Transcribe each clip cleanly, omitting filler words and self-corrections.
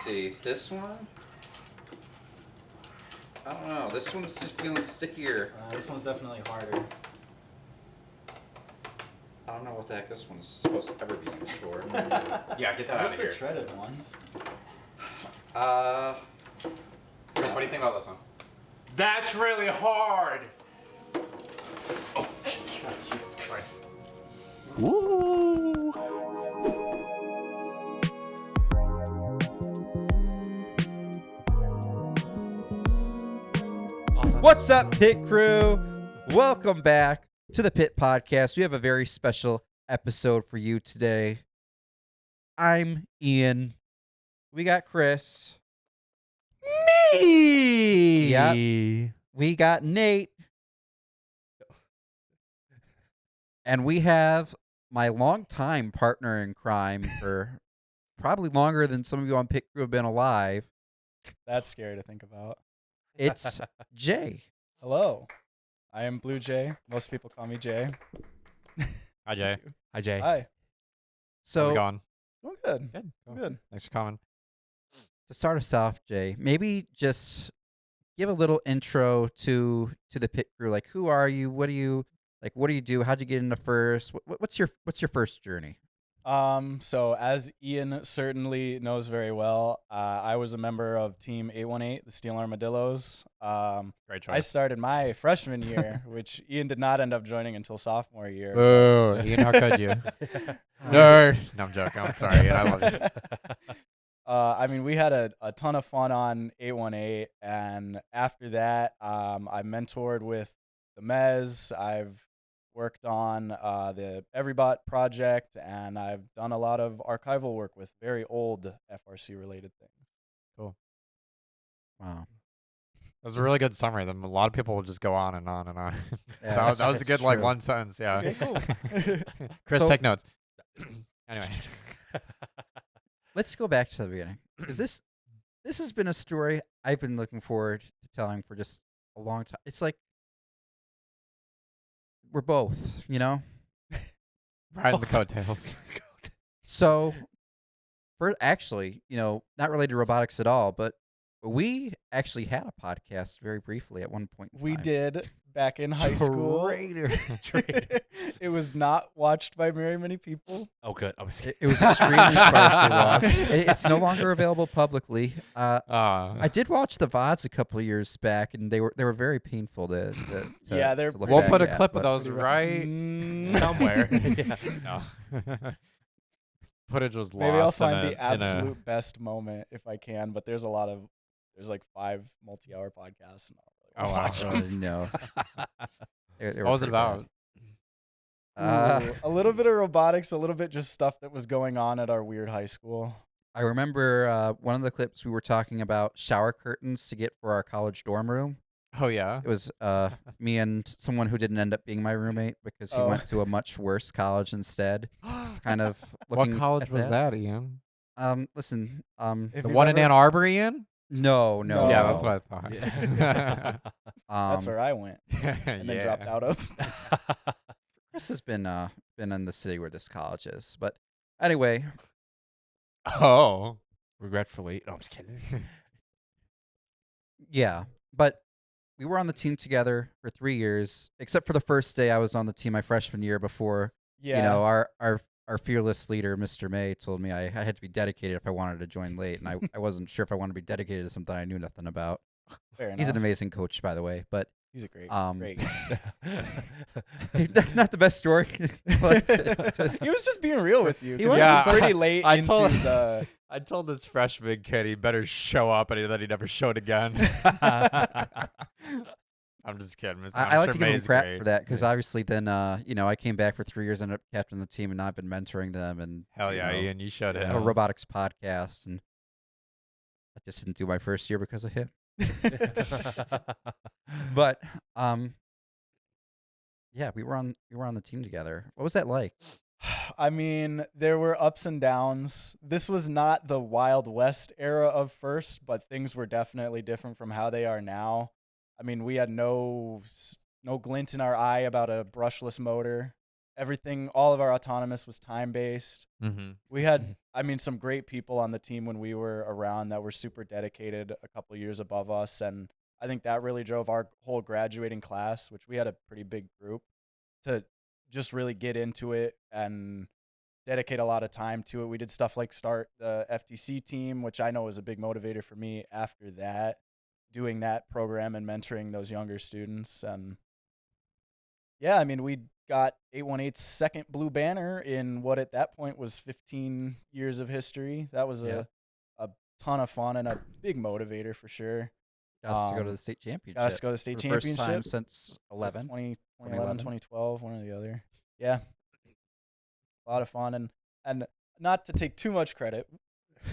See, this one? I don't know. This one's feeling stickier. This one's definitely harder. I don't know what the heck this one's supposed to ever be used for. Yeah, get that out Where's of the here. treaded ones? Chris, what do you think about this one? That's really hard. Oh, Jesus Christ. Woo! What's up, Pit Crew? Welcome back to the Pit Podcast. We have a very special episode for you today. I'm Ian. We got Chris. Me. Yep. We got Nate. And we have my longtime partner in crime for probably longer than some of you on Pit Crew have been alive. That's scary to think about. It's Jay. Hello. I am Blue Jay. Most people call me Jay. Hi, Jay. Hi, Jay. Hi. How's So it going? Oh, good. Good. Cool. Good. Thanks for coming. to start us off, Jay, maybe just give a little intro to the Pit Crew. Like, who are you? What do you like? What do you do? How'd you get into FRC? What's your first journey? So as Ian certainly knows very well, I was a member of Team 818, the Steel Armadillos. Great choice. I started my freshman year, which Ian did not end up joining until sophomore year. Boo. Ian, how could you? Nerd. No, I'm joking. I'm sorry, Ian. I love you. I mean, we had a ton of fun on 818, and after that, I mentored with the Mez. I've worked on the Everybot project, and I've done a lot of archival work with very old FRC-related things. Cool. Wow. That was a really good summary. A lot of people will just go on and on and on. Yeah, that was a that's good, like, true. one sentence. Yeah. Okay, cool. Chris, So- take notes. Anyway. Let's go back to the beginning, because this has been a story I've been looking forward to telling for just a long time. It's like we're both, you know. Riding the coattails. So, actually, not related to robotics at all, but we actually had a podcast very briefly at one point in We time. did back in high school. Traitor. It was not watched by very many people. Oh, good. I was It was extremely sparsely watched. It's no longer available publicly. I did watch the VODs a couple of years back, and they were very painful to Yeah, they're- to look We'll back put a at, clip of but- those right somewhere. No. Footage was lost. Maybe I'll find in the a- in a- absolute best moment if I can, but there's like 5 multi-hour podcasts. And Oh, wow. watch them. No. They were What was it pretty bad. about? Ooh, a little bit of robotics, a little bit just stuff that was going on at our weird high school. I remember one of the clips we were talking about shower curtains to get for our college dorm room. Oh, yeah. It was me and someone who didn't end up being my roommate because he Oh. went to a much worse college instead. Kind of What looking college at was that, Ian? Listen, If The you've one in ever- Ann Arbor, Ian? no. Yeah, that's what I thought. That's where I went and then dropped out of. Chris has been in the city where this college is, but anyway, Oh. Regretfully. No, I'm just kidding. yeah. But we were on the team together for 3 years, except for the first day I was on the team my freshman year before. Yeah. Our fearless leader, Mr. May, told me I had to be dedicated if I wanted to join late, and I wasn't sure if I wanted to be dedicated to something I knew nothing about. Fair He's an enough. amazing coach, by the way, but He's a great great guy. not the best story. But He was just being real with you. He 'Cause was. he was Yeah, pretty late I into told- the. I told this freshman kid he better show up, and then he never showed again. I'm just kidding. I like sure to give him May's crap great. for that because obviously then I came back for 3 years, ended up captaining the team, and now I've been mentoring them and Hell yeah, Ian, you showed it. a robotics podcast, and I just didn't do my first year because of him. But yeah, we were on the team together. What was that like? I mean, there were ups and downs. This was not the Wild West era of FRC, but things were definitely different from how they are now. I mean, we had no glint in our eye about a brushless motor. everything, all of our autonomous was time-based. Mm-hmm. We had, I mean, some great people on the team when we were around that were super dedicated a couple years above us. And I think that really drove our whole graduating class, which we had a pretty big group, to just really get into it and dedicate a lot of time to it. We did stuff like start the FTC team, which I know was a big motivator for me after that, doing that program and mentoring those younger students. And yeah, I mean, we got 818's second blue banner in what at that point was 15 years of history. That was a ton of fun and a big motivator for sure. Got us to go to the state championship. Got us to go to the state for the championship. First time since 2011, 2012, one or the other. Yeah. A lot of fun. And not to take too much credit,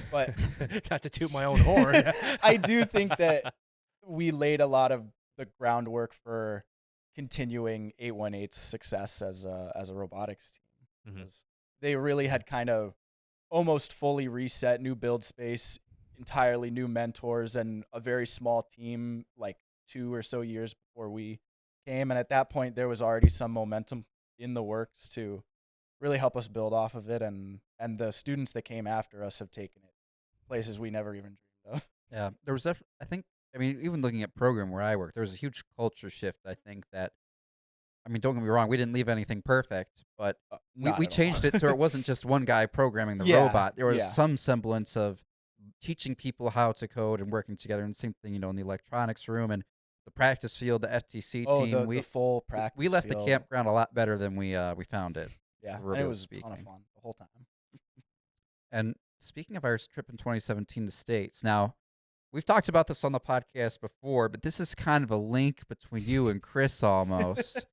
but not to toot my own horn. I do think that we laid a lot of the groundwork for continuing 818's success as a robotics team. Mm-hmm. They really had kind of almost fully reset, new build space, entirely new mentors, and a very small team like 2 or so years before we came. And at that point, there was already some momentum in the works to really help us build off of it. And the students that came after us have taken it places we never even dreamed of. Yeah, there was even looking at program where I work, there was a huge culture shift. I think that, I mean, don't get me wrong, we didn't leave anything perfect, but we changed it so it wasn't just one guy programming the robot. There was some semblance of teaching people how to code and working together. And same thing, in the electronics room and the practice field, the FTC team. The full practice we left field. the campground a lot better than we found it. Yeah, and it was a ton of fun the whole time. And speaking of our trip in 2017 to States, now, we've talked about this on the podcast before, but this is kind of a link between you and Chris almost.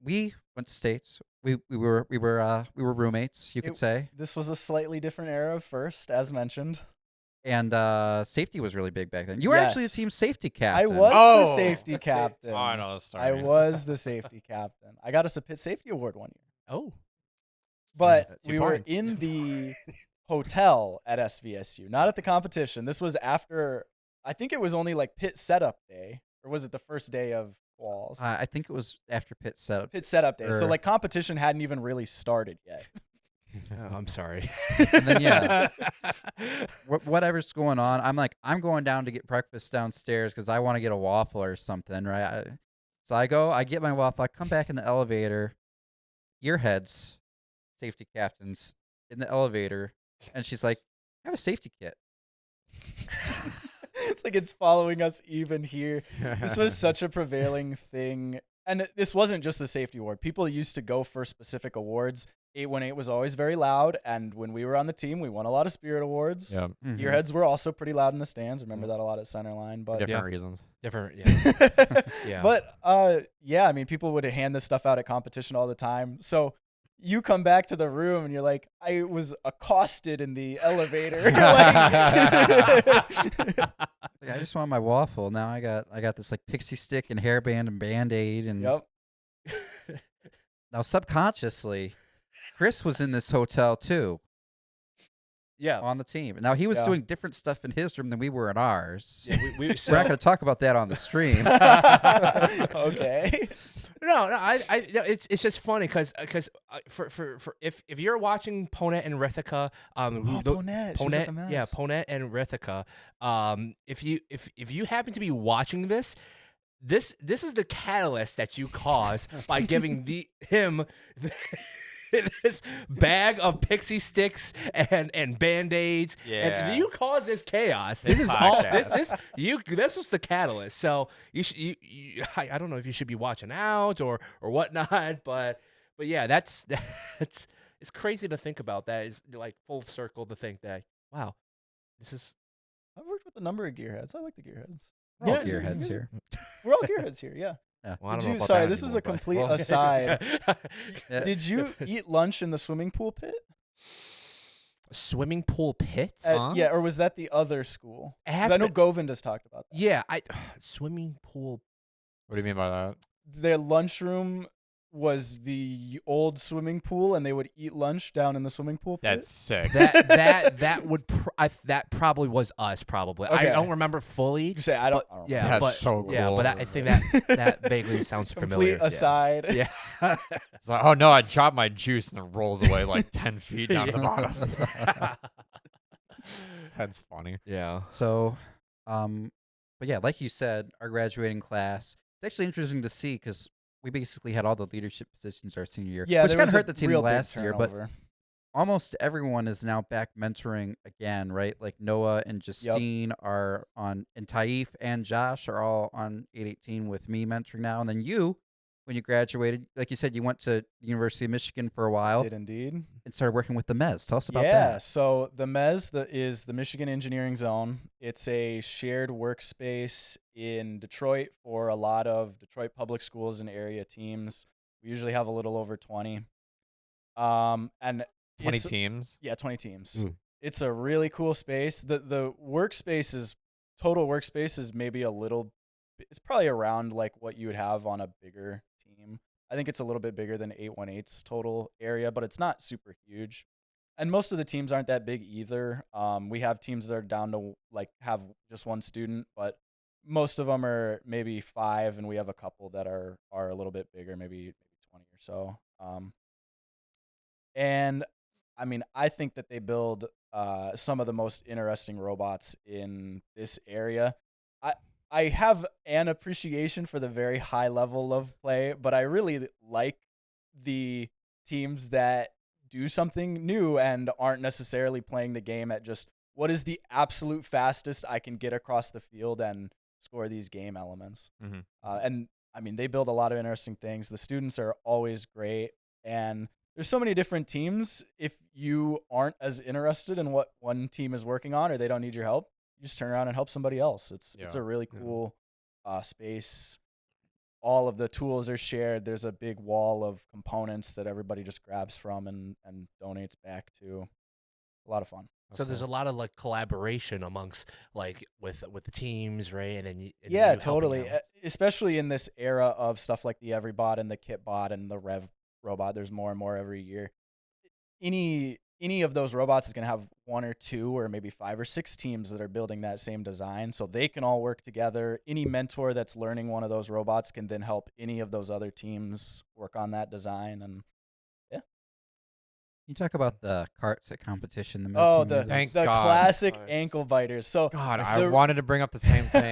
We went to States. We were roommates, you could say. This was a slightly different era first, as mentioned. And safety was really big back then. You were actually the team's safety captain. I was the safety captain. Oh, I know the story. I was the safety captain. I got us a pit safety award one year. Oh. But 2 we points. were in the hotel at SVSU, not at the competition. This was after, I think it was only like pit setup day, or was it the first day of quals? I think it was after pit setup. Pit setup day. So Or- like competition hadn't even really started yet. Oh, I'm sorry. And then, whatever's going on, I'm going down to get breakfast downstairs because I want to get a waffle or something, right? So I get my waffle, I come back in the elevator, gearheads, safety captains, in the elevator, and she's like, I have a safety kit. It's like it's following us even here. This was such a prevailing thing. And this wasn't just the safety award. People used to go for specific awards. 818 was always very loud. And when we were on the team, we won a lot of Spirit Awards. Yeah. Mhm. Gearheads were also pretty loud in the stands. Remember that a lot at Centerline. But Different Yeah. reasons. Different, yeah. Yeah. But yeah, I mean, people would hand this stuff out at competition all the time. So you come back to the room and you're like, I was accosted in the elevator. Like, I just want my waffle. Now I got this like pixie stick and hairband and Band-Aid and Yep. now subconsciously, Chris was in this hotel too Yeah. on the team. Now he was Yeah. doing different stuff in his room than we were in ours. Yeah, we We're not going to talk about that on the stream. Okay. No, it's just funny because for if you're watching Ponette and Rithika, Ponette. She was like a mess. yeah, Ponette and Rithika, if you happen to be watching this is the catalyst that you cause by giving him this bag of pixie sticks and Band-Aids. Yeah. And you cause this chaos. This This is all podcast. this was the catalyst. So I don't know if you should be watching out or whatnot, but yeah, that's it's crazy to think about that. Is like full circle to think that, wow, this is I've worked with a number of gearheads. I like the gearheads. We're all Yeah, gearheads here. We're all gearheads here, yeah. well, I don't Did know you? about Sorry, that this is a anymore, but- complete Well- aside. Yeah. Did you eat lunch in the swimming pool pit? Swimming pool pits? Yeah, or was that the other school? It 'Cause has I know been- Govind has talked about that. Yeah, swimming pool. What do you mean by that? Their lunchroom was the old swimming pool, and they would eat lunch down in the swimming pool pit. That's sick. That probably was us. Probably. I Okay. don't remember fully. You say I don't. But, I don't yeah, That's but so yeah, cool. but I think that vaguely sounds familiar. Complete aside. Yeah. It's like, oh no, I dropped my juice and it rolls away like 10 feet down to the bottom. That's funny. Yeah. So, but yeah, like you said, our graduating class, it's actually interesting to see because we basically had all the leadership positions our senior year. Yeah, which there kind was of a hurt the team real big last year, but turnover. almost everyone is now back mentoring again, right? Like Noah and Justine are on, and Taif and Josh are all on 818 with me mentoring now. And then you, when you graduated, like you said, you went to the University of Michigan for a while Did indeed. and started working with the Mez. Tell us about Yeah, that. so the MES is the Michigan Engineering Zone. It's a shared workspace in Detroit for a lot of Detroit public schools and area teams. We usually have a little over 20. And 20 it's- teams. Yeah, 20 teams. Mm. It's a really cool space. The workspace is total workspace is maybe it's probably around like what you would have on a bigger team. I think it's a little bit bigger than 818's total area, but it's not super huge. And most of the teams aren't that big either. We have teams that are down to like have just one student, but most of them are maybe 5, and we have a couple that are a little bit bigger, maybe 20 or so. And I mean, I think that they build some of the most interesting robots in this area. I have an appreciation for the very high level of play, but I really like the teams that do something new and aren't necessarily playing the game at just what is the absolute fastest I can get across the field and score these game elements. Mhm. And I mean, they build a lot of interesting things. The students are always great, and there's so many different teams. If you aren't as interested in what one team is working on, or they don't need your help, you just turn around and help somebody else. It's Yeah. a really cool space. All of the tools are shared. There's a big wall of components that everybody just grabs from and donates back to. A lot of fun. So there's a lot of like collaboration amongst like with the teams, right? And then and Yeah, you helping totally. them. Especially in this era of stuff like the Everybot and the KitBot and the Rev robot. There's more and more every year. Any of those robots is going to have 1 or 2 or maybe 5 or 6 teams that are building that same design, so they can all work together. Any mentor that's learning one of those robots can then help any of those other teams work on that design. And You talk about the carts at competition. The oh, Medicine the Muses. Thank the God. classic Nice. ankle biters. So God, I the- wanted to bring up the same thing.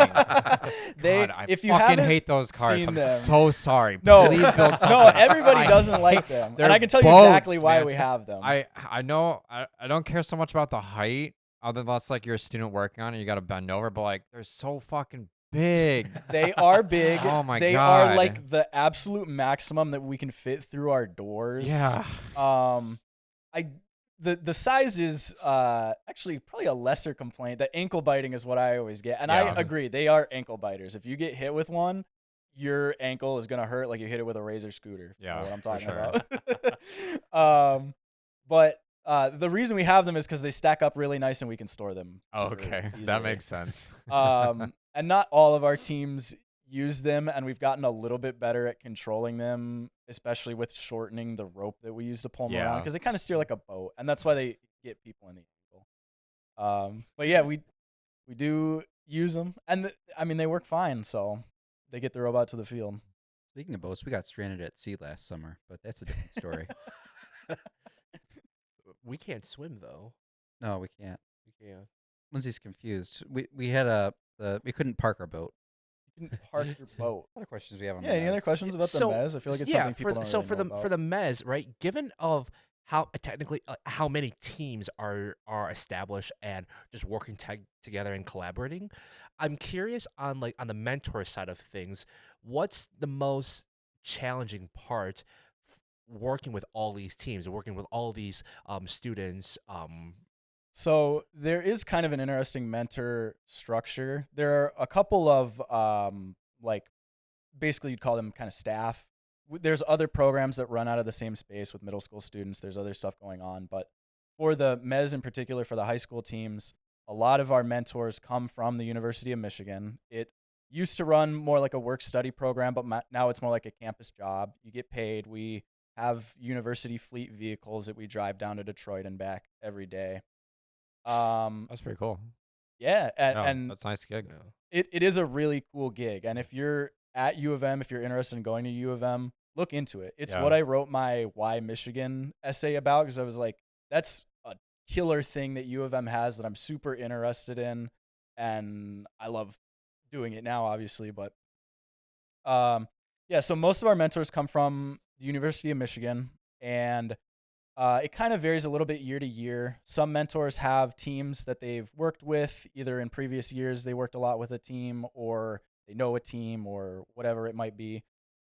they God, I if you fucking haven't hate those cards. seen I'm them- so sorry. No, Please build something. no, everybody I doesn't like hate- them, they're and I can tell you boats, exactly why man. we have them. I know I don't care so much about the height, other than that's like you're a student working on it, you got to bend over, but like they're so fucking big. They are big. Oh my they God. are like the absolute maximum that we can fit through our doors. Yeah. The size is actually probably a lesser complaint. The ankle biting is what I always get, and Yeah. I agree. They are ankle biters. If you get hit with one, your ankle is gonna hurt like you hit it with a Razor scooter. if you know Yeah, what I'm for talking sure. about. But the reason we have them is because they stack up really nice and we can store them. Oh, super okay. That easily. makes sense. And not all of our teams use them, and we've gotten a little bit better at controlling them, especially with shortening the rope that we use to pull them around, Yeah. because they kind of steer like a boat, and that's why they get people in the ankle. But yeah, we do use them, and I mean they work fine, so they get the robot to the field. Speaking of boats, we got stranded at sea last summer, but that's a different story. We can't swim though. No, we can't. We can't. Lindsay's confused. We had we couldn't park our boat. You can park your boat. What other questions we have on Yeah, the any other Mez? questions about the So- Mez? I feel like it's yeah, something people don't really for know the about. for the Mez, right? Given of how technically how many teams are established and just working together and collaborating, I'm curious on the mentor side of things. What's the most challenging part working with all these teams, working with all these students? So there is kind of an interesting mentor structure. There are a couple of basically you'd call them kind of staff. There's other programs that run out of the same space with middle school students. There's other stuff going on, but for the Mez in particular, for the high school teams, a lot of our mentors come from the University of Michigan. It used to run more like a work study program, but now it's more like a campus job. You get paid. We have university fleet vehicles that we drive down to Detroit and back every day. That's pretty cool. Yeah, Yeah, and that's a nice gig. it is a really cool gig. And if you're at U of M, if you're interested in going to U of M, look into it. It's Yeah. what I wrote my Why Michigan essay about, because I was like, that's a killer thing that U of M has that I'm super interested in, and I love doing it now, obviously. But yeah, so most of our mentors come from the University of Michigan, and it kind of varies a little bit year to year. Some mentors have teams that they've worked with, either in previous years they worked a lot with a team, or they know a team, or whatever it might be.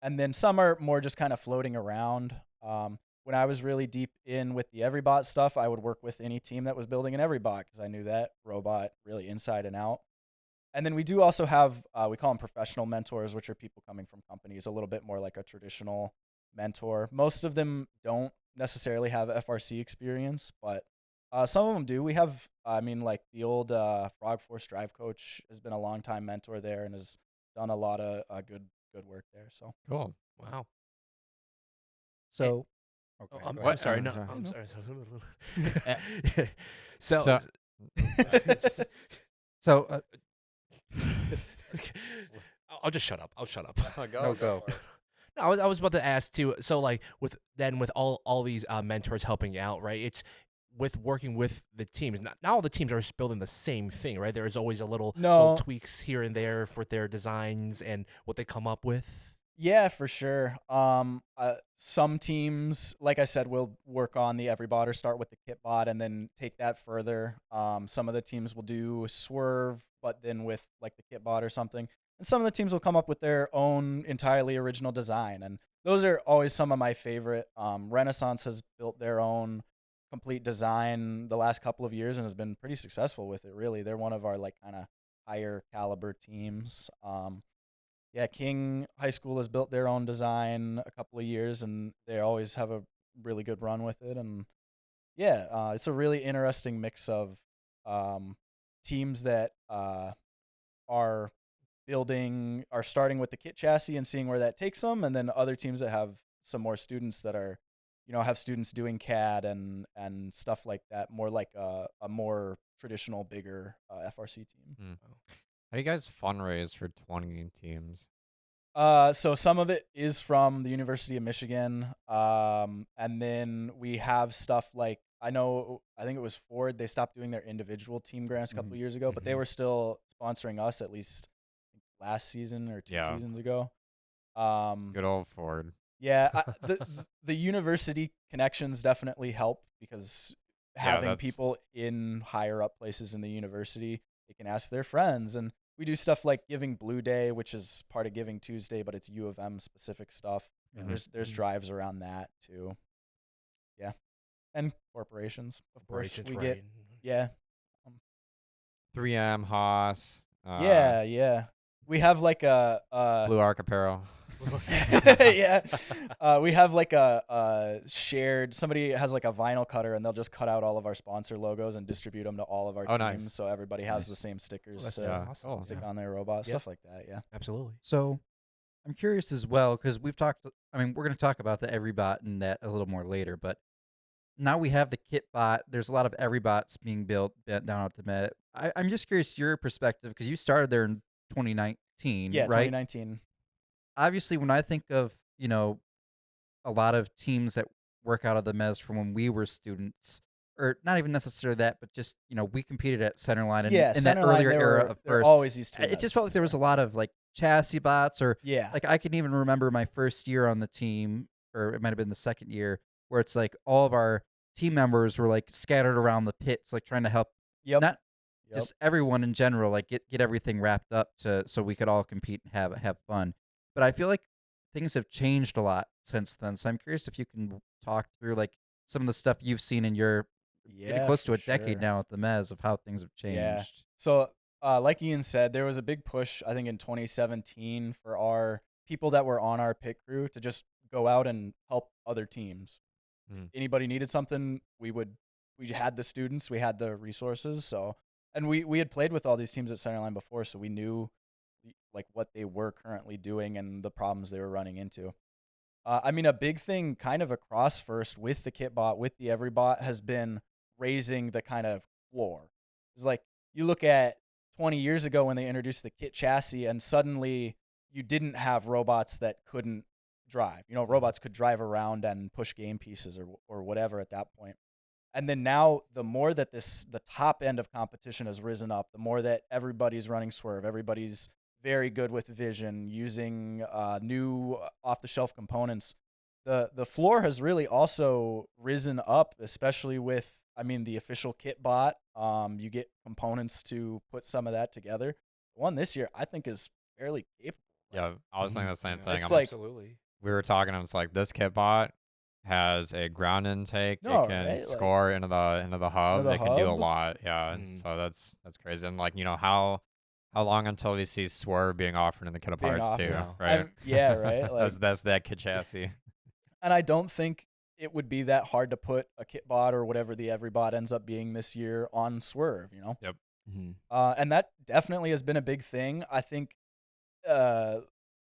And then some are more just kind of floating around. When I was really deep in with the Everybot stuff, I would work with any team that was building an Everybot, because I knew that robot really inside and out. And then we do also have, we call them professional mentors, which are people coming from companies, a little bit more like a traditional mentor. Most of them don't necessarily have FRC experience, but some of them do. We have, like the old Frog Force Drive coach has been a long time mentor there and has done a lot of good work there. So Cool. Wow. So, Oh, okay, I'm, go I'm ahead. sorry. No, sorry. I'm sorry. So, So- I'll just shut up. I'll shut up. No, go. No, I was about to ask too. So like with all these mentors helping out, right? It's with working with the teams. Not all the teams are just building the same thing, right? There's always a little tweaks here and there for their designs and what they come up with. Yeah, for sure. Some teams, like I said, will work on the Everybot or start with the KitBot and then take that further. Some of the teams will do Swerve, but then with like the KitBot or something. And some of the teams will come up with their own entirely original design. And those are always some of my favorite. Renaissance has built their own complete design the last couple of years and has been pretty successful with it, really. They're one of our like kind of higher caliber teams. Yeah, King High School has built their own design a couple of years, and they always have a really good run with it. And yeah, it's a really interesting mix of teams that are starting with the kit chassis and seeing where that takes them, and then other teams that have some more students that are, have students doing CAD and stuff like that, more like a more traditional, bigger FRC team. How do you guys fundraise for 20 teams? So some of it is from the University of Michigan, and then we have stuff like I think it was Ford. They stopped doing their individual team grants a couple of years ago, but they were still sponsoring us at least last season or two seasons ago. Good old Ford. Yeah, the university connections definitely help, because having people in higher up places in the university, they can ask their friends. And we do stuff like Giving Blue Day, which is part of Giving Tuesday, but it's U of M specific stuff. Mm-hmm. There's drives around that too. Yeah, and corporations, of course. We get 3M, Haas. Yeah. We have like a Blue Arc Apparel. yeah. We have like a shared, somebody has like a vinyl cutter and they'll just cut out all of our sponsor logos and distribute them to all of our teams. Nice. So everybody has the same stickers to stick on their robot, stuff like that. Yeah. Absolutely. So I'm curious as well, because we're going to talk about the Everybot and that a little more later, but now we have the KitBot. There's a lot of Everybots being built down at the Met. I'm just curious your perspective, because you started there in 2019, Yeah, right? 2019. Obviously, when I think of, a lot of teams that work out of the Mez from when we were students, or not even necessarily that, but just, we competed at Centerline in that earlier era of they're first. always used to It just felt like there was a lot of like chassis bots, or like I can even remember my first year on the team, or it might have been the second year, where it's like all of our team members were like scattered around the pits, like trying to help just everyone in general, like get everything wrapped up so we could all compete and have fun. But I feel like things have changed a lot since then. So I'm curious if you can talk through like some of the stuff you've seen in your getting close to a decade now at the Mez, of how things have changed. Yeah. So like Ian said, there was a big push, I think, in 2017 for our people that were on our pit crew to just go out and help other teams. Anybody needed something, we had the students, we had the resources. So, and we had played with all these teams at Centerline before, so we knew like what they were currently doing and the problems they were running into. I mean, a big thing kind of across FIRST with the KitBot, with the Everybot, has been raising the kind of floor. It's like you look at 20 years ago when they introduced the Kit chassis, and suddenly you didn't have robots that couldn't drive. You know, robots could drive around and push game pieces or whatever at that point. And then now, the more that the top end of competition has risen up, the more that everybody's running Swerve, everybody's very good with vision, using new off-the-shelf components. The floor has really also risen up, especially with, I mean, the official KitBot. You get components to put some of that together. The one this year, I think, is fairly capable. Yeah, I was thinking the same thing. It's I'm like- Absolutely. we were talking, and it's like this KitBot has a ground intake. No, it can right? Like- score into the hub. the It can do a hub? lot. Yeah. Mhm. So that's crazy. And like, you know, how long until we see Swerve being offered in the kit Being parts offered. too, Yeah. right? Yeah, right. Like, that's that kit chassis. and I don't think it would be that hard to put a KitBot or whatever the Everybot ends up being this year on Swerve, you know? Mhm. And that definitely has been a big thing. I think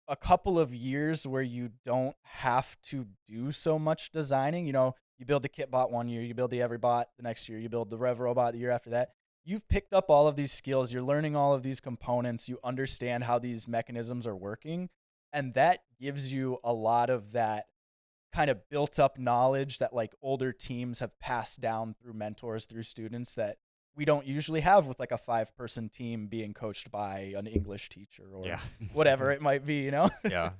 a couple of years where you don't have to do so much designing. You know, you build the KitBot one year, you build the Everybot the next year, you build the Rev Robot the year after that. You've picked up all of these skills. You're learning all of these components. You understand how these mechanisms are working. And that gives you a lot of that kind of built up knowledge that like older teams have passed down through mentors, through students, that we don't usually have with like a 5-person team being coached by an English teacher or Yeah. whatever it might be, you know? Yeah.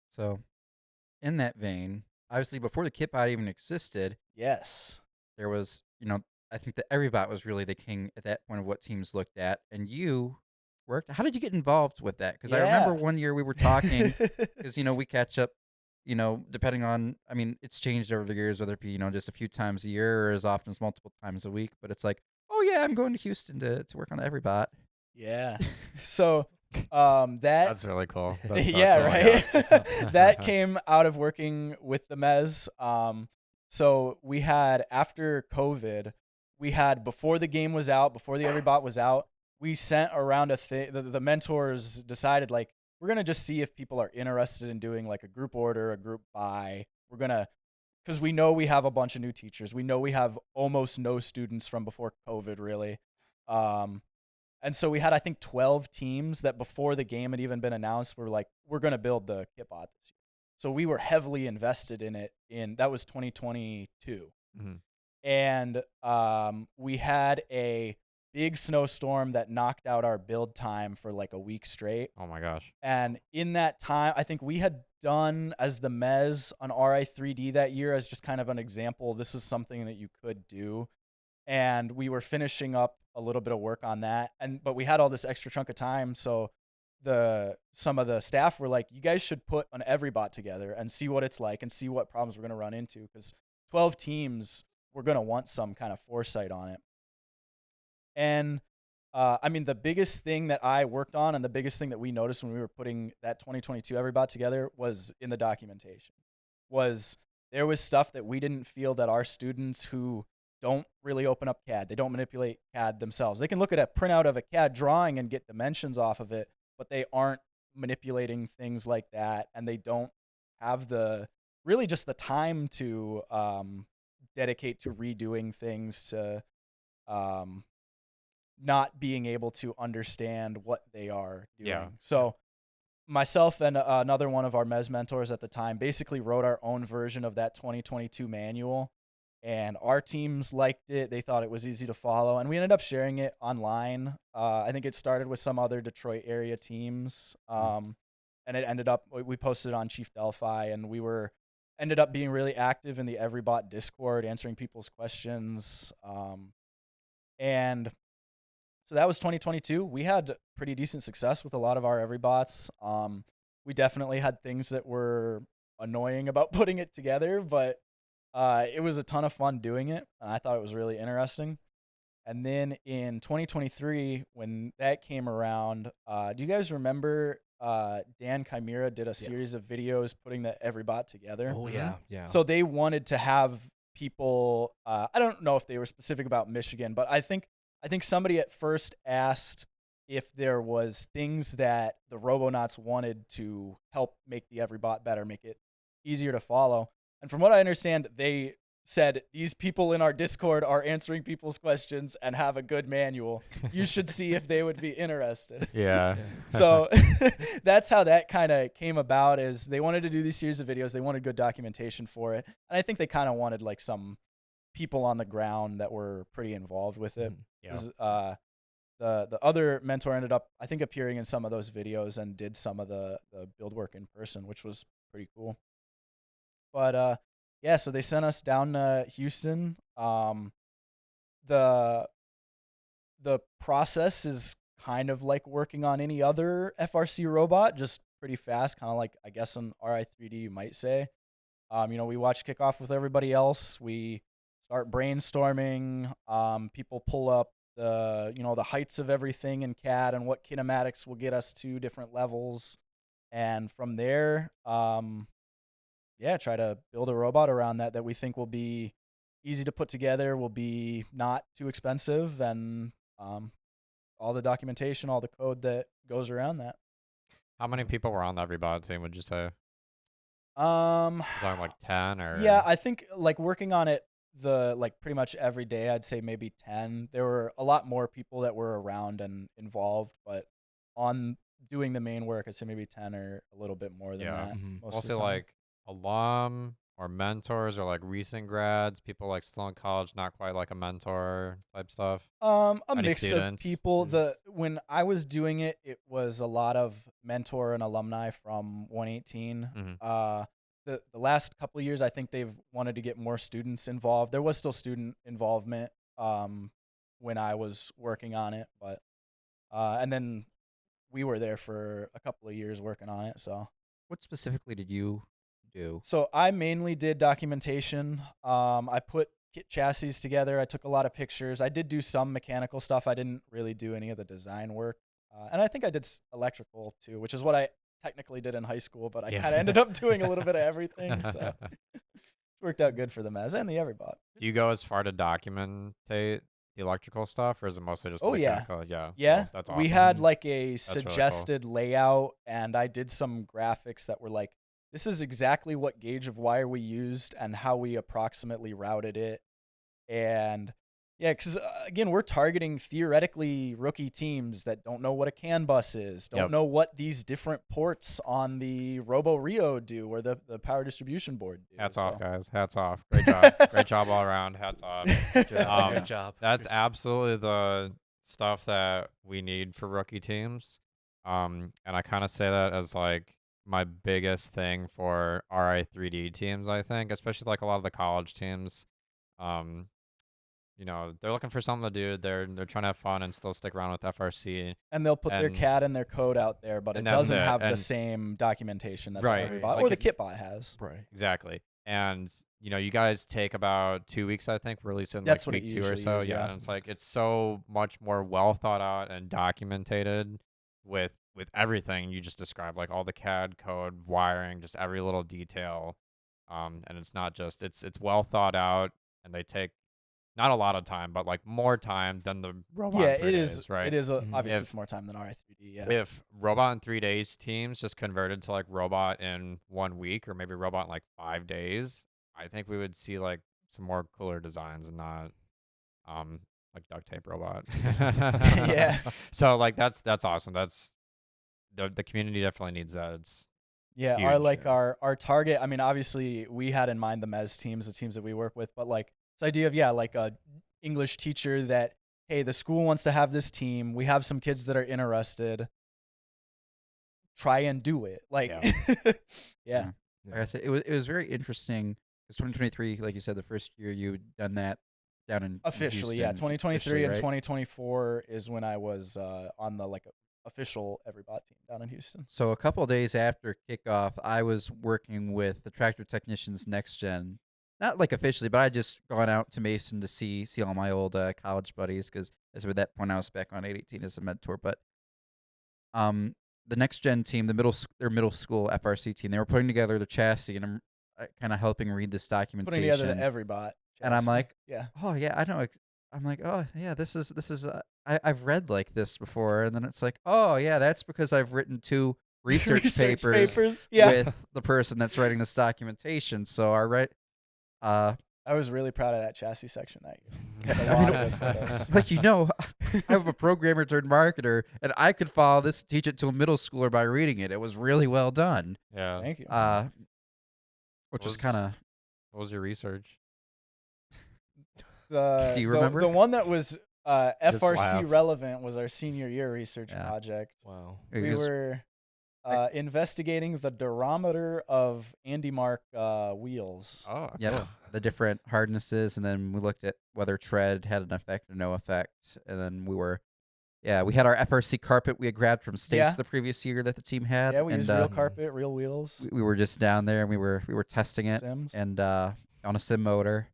So, in that vein, obviously before the KitBot even existed, Yes. there was, I think that Everybot was really the king at that point of what teams looked at, and you worked. How did you get involved with that? Because I remember Yeah. one year we were talking, because we catch up, depending on, I mean, it's changed over the years, whether it be just a few times a year or as often as multiple times a week. But it's like, oh yeah, I'm going to Houston to work on the Everybot. Yeah. So that That's really cool. That's so yeah, cool, right. yeah. That came out of working with the Mez. So we had, after COVID, we had, before the game was out, before the Everybot was out, we sent around a thing. The mentors decided, like, we're gonna just see if people are interested in doing like a group order, a group buy. We're gonna, because we know we have a bunch of new teachers. We know we have almost no students from before COVID, really. And so we had, I think, 12 teams that before the game had even been announced were like, we're going to build the KitBot this year. So we were heavily invested in it. That was 2022. Mhm. And we had a big snowstorm that knocked out our build time for like a week straight. Oh my gosh. And in that time, I think we had done, as the Mez, on RI3D that year as just kind of an example. This is something that you could do. And we were finishing up a little bit of work on that. But we had all this extra chunk of time. So some of the staff were like, you guys should put an Everybot together and see what it's like and see what problems we're going to run into. Because 12 teams, we're going to want some kind of foresight on it. And I mean, the biggest thing that I worked on and the biggest thing that we noticed when we were putting that 2022 Everybot together was in the documentation. There was stuff that we didn't feel that our students who don't really open up CAD, they don't manipulate CAD themselves. They can look at a printout of a CAD drawing and get dimensions off of it, but they aren't manipulating things like that, and they don't have really just the time to dedicate to redoing things, to not being able to understand what they are doing. Yeah. So myself and another one of our Mez mentors at the time basically wrote our own version of that 2022 manual, and our teams liked it. They thought it was easy to follow, and we ended up sharing it online. I think it started with some other Detroit area teams, and it ended up, we posted it on Chief Delphi, and we ended up being really active in the Everybot Discord, answering people's questions. And so that was 2022. We had pretty decent success with a lot of our Everybots. We definitely had things that were annoying about putting it together, but it was a ton of fun doing it, and I thought it was really interesting. And then in 2023, when that came around, do you guys remember Dan Chimera did a series of videos putting the Everybot together? Oh yeah, yeah. So they wanted to have people, I don't know if they were specific about Michigan, but I think somebody at first asked if there was things that the Robonauts wanted to help make the Everybot better, make it easier to follow. And from what I understand, they said, these people in our Discord are answering people's questions and have a good manual. You should see if they would be interested. Yeah. So that's how that kind of came about, is they wanted to do these series of videos. They wanted good documentation for it. And I think they kind of wanted like some people on the ground that were pretty involved with it. Yeah. 'Cause, the other mentor ended up, I think, appearing in some of those videos and did some of the build work in person, which was pretty cool. But yeah, so they sent us down to Houston. The process is kind of like working on any other FRC robot, just pretty fast, kind of like, I guess, an RI3D, you might say. We watch kickoff with everybody else. We start brainstorming. People pull up the heights of everything in CAD and what kinematics will get us to different levels. And from there, try to build a robot around that we think will be easy to put together, will be not too expensive, and all the documentation, all the code that goes around that. How many people were on the Everybot team, would you say? Um, Was there like 10 or? yeah, I think like working on it pretty much every day, I'd say maybe 10. There were a lot more people that were around and involved, but on doing the main work, I'd say maybe 10 or a little bit more than that. Mhm. Most of Mostly the time. like alum or mentors or like recent grads, people like still in college, not quite like a mentor type stuff. A Any mix of students? people. When I was doing it, it was a lot of mentor and alumni from 118. Mhm. The last couple of years, I think they've wanted to get more students involved. There was still student involvement when I was working on it, but and then we were there for a couple of years working on it. What specifically did you do? So I mainly did documentation. I put kit chassis together. I took a lot of pictures. I did do some mechanical stuff. I didn't really do any of the design work. And I think I did electrical too, which is what I technically did in high school, but I Yeah. kind of ended up doing a little bit of everything. So it worked out good for the Mez and the Everybot. Do you go as far to documentate the electrical stuff, or is it mostly just Oh, yeah. mechanical? Yeah. Yeah, Well, that's awesome. we had like a really cool. suggested layout, and I did some graphics that were like, this is exactly what gauge of wire we used and how we approximately routed it. And yeah, because again, we're targeting theoretically rookie teams that don't know what a CAN bus is, don't Yep. know what these different ports on the Robo Rio do, or the power distribution board do. Hats so. off, guys. Hats off. Great job. Great job all around. Hats off. Good job. That's absolutely the stuff that we need for rookie teams. And I kind of say that as like my biggest thing for RI3D teams, I think, especially like a lot of the college teams. They're looking for something to do. They're trying to have fun and still stick around with FRC. And they'll put their And- CAD and their code out there, but it and that's doesn't it. have the And- same documentation that Right. the Everybot Like or the if- KitBot has. Right. Exactly. And you guys take about 2 weeks, I think, release it in That's like what it week 2 or usually so. is, yeah. And it's like it's so much more well thought out and documented with everything you just described, like all the CAD code, wiring, just every little detail. And it's not just it's well thought out, and they take not a lot of time, but like more time than the robot. Yeah, in 3 it days, is. right? It is Mhm. obviously If- it's more time than RI3D. Yeah. If robot in 3 days teams just converted to like robot in 1 week, or maybe robot in like 5 days, I think we would see like some more cooler designs and not like duct tape robot. Yeah. So like that's awesome. That's the community definitely needs that. It's Yeah, huge. our target. I mean, obviously, we had in mind the Mez teams, the teams that we work with, but like this idea of like a English teacher that, hey, the school wants to have this team. We have some kids that are interested. Try and do it. Like, yeah. Like I said, it was very interesting. It's 2023, like you said, the first year you'd done that down in Officially, Houston, 2023 officially, and right? 2024 is when I was on the official Everybot team down in Houston. So a couple of days after kickoff, I was working with the Tractor Technicians Next Gen. Not like officially, but I just gone out to Mason to see all my old college buddies, because as of that point I was back on 818 as a mentor. But the Next Gen team, their middle school FRC team, they were putting together the chassis, and I'm kind of helping read this documentation. Putting together the Everybot. And I'm chassis. like, yeah. oh yeah, I know. I'm like, oh yeah, this is I've read like this before, and then it's like, oh yeah, that's because I've written 2 research papers Yeah. with the person that's writing this documentation. So I was really proud of that chassis section that year. Had a I lot mean, of good photos. like I'm a programmer turned marketer, and I could follow this, teach it to a middle schooler by reading it. It was really well done. Yeah. Thank you. Which was Was- kind of. What was your research? Do you remember? The one that was FRC laughs. relevant was our senior year research Yeah. project. Wow. We were investigating the durometer of Andy Mark wheels. Oh, Yep, cool. the different hardnesses, and then we looked at whether tread had an effect or no effect, and then we had our FRC carpet we had grabbed from states Yeah. the previous year that the team had. Yeah, we and, used real carpet, real wheels, we were just down there and we were testing it, Sims. and on a sim motor.